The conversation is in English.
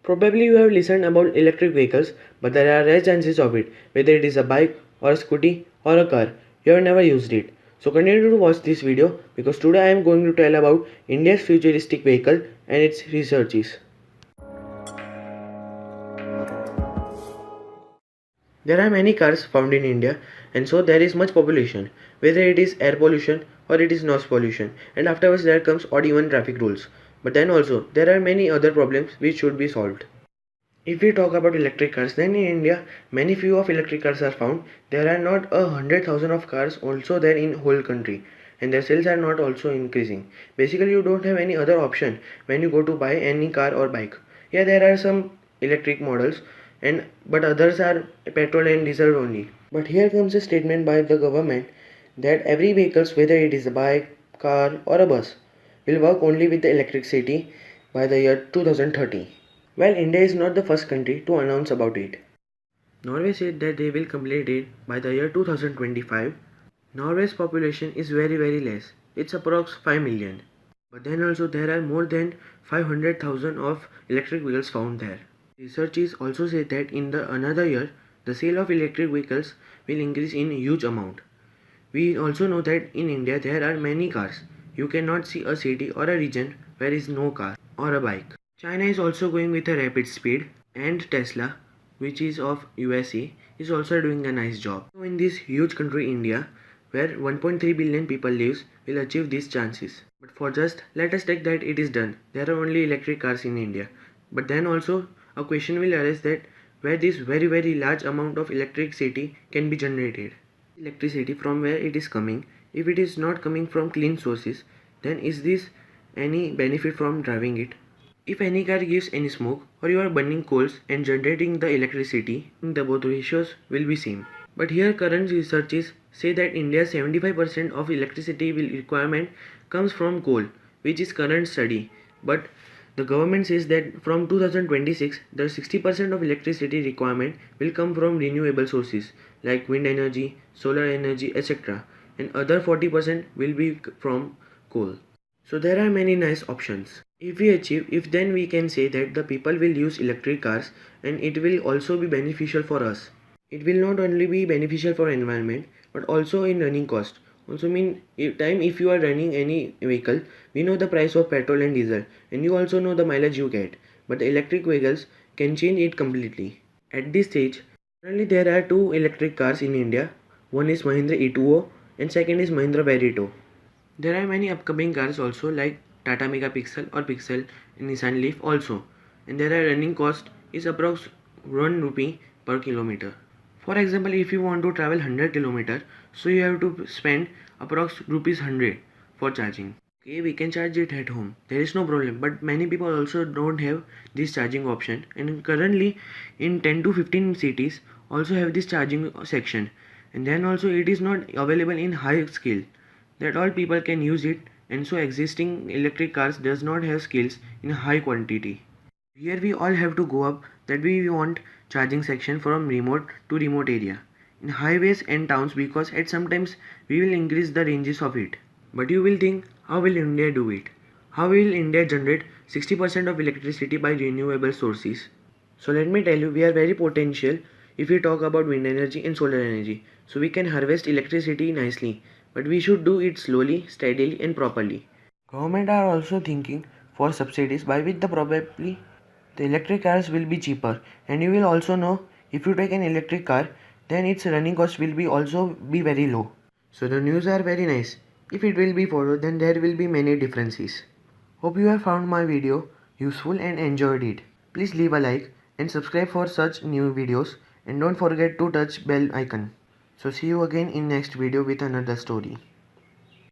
Probably you have listened about electric vehicles, but there are rare chances of it, whether it is a bike or a scooty or a car. You have never used it. So continue to watch this video because today I am going to tell about India's futuristic vehicle and its researches. There are many cars found in India and so there is much population, whether it is air pollution or it is noise pollution, and afterwards there comes odd even traffic rules. But then also there are many other problems which should be solved. If we talk about electric cars, then in India, many few of electric cars are found. There are not 100,000 of cars also there in whole country, and their sales are not also increasing. Basically, you don't have any other option when you go to buy any car or bike. Yeah, there are some electric models, and but others are petrol and diesel only. But here comes a statement by the government that every vehicles, whether it is a bike, car, or a bus, will work only with the electricity by the year 2030. Well, India is not the first country to announce about it. Norway said that they will complete it by the year 2025. Norway's population is very less. It's approx 5 million. But then also there are more than 500,000 of electric vehicles found there. Researchers also say that in the another year, the sale of electric vehicles will increase in huge amount. We also know that in India there are many cars. You cannot see a city or a region where is no car or a bike. China is also going with a rapid speed, and Tesla, which is of USA, is also doing a nice job. So in this huge country India, where 1.3 billion people lives, will achieve these chances. But for just let us take that it is done. There are only electric cars in India. But then also a question will arise that where this very large amount of electricity can be generated. Electricity from where it is coming. If it is not coming from clean sources, then is this any benefit from driving it? If any car gives any smoke or you are burning coals and generating the electricity, the both ratios will be same. But here current researches say that India's 75% of electricity will requirement comes from coal, which is current study. But the government says that from 2026, the 60% of electricity requirement will come from renewable sources like wind energy, solar energy, etc. And other 40% will be from coal. So there are many nice options. If we achieve, if then we can say that the people will use electric cars and it will also be beneficial for us. It will not only be beneficial for environment but also in running cost. Also mean if you are running any vehicle, we know the price of petrol and diesel and you also know the mileage you get. But the electric vehicles can change it completely. At this stage, currently there are two electric cars in India. One is Mahindra E2O and second is Mahindra Verito. There are many upcoming cars also like Tata Megapixel or Pixel and Nissan Leaf also, and their running cost is approx 1 rupee per kilometer. For example, if you want to travel 100 km, so you have to spend approx rupees 100 for charging. Okay, we can charge it at home. There is no problem, but many people also don't have this charging option, and currently in 10 to 15 cities also have this charging section, and then also it is not available in high scale that all people can use it, and so existing electric cars does not have skills in high quantity. Here we all have to go up that we want charging section from remote to remote area in highways and towns because at sometimes we will increase the ranges of it. But you will think how will India do it? How will India generate 60% of electricity by renewable sources? So let me tell you, we are very potential if we talk about wind energy and solar energy. So we can harvest electricity nicely, but we should do it slowly, steadily and properly. Government are also thinking for subsidies by which the probably the electric cars will be cheaper, and you will also know if you take an electric car then its running cost will be also be very low. So the news are very nice. If it will be followed then there will be many differences. Hope you have found my video useful and enjoyed it. Please leave a like and subscribe for such new videos and don't forget to touch bell icon. So see you again in next video with another story.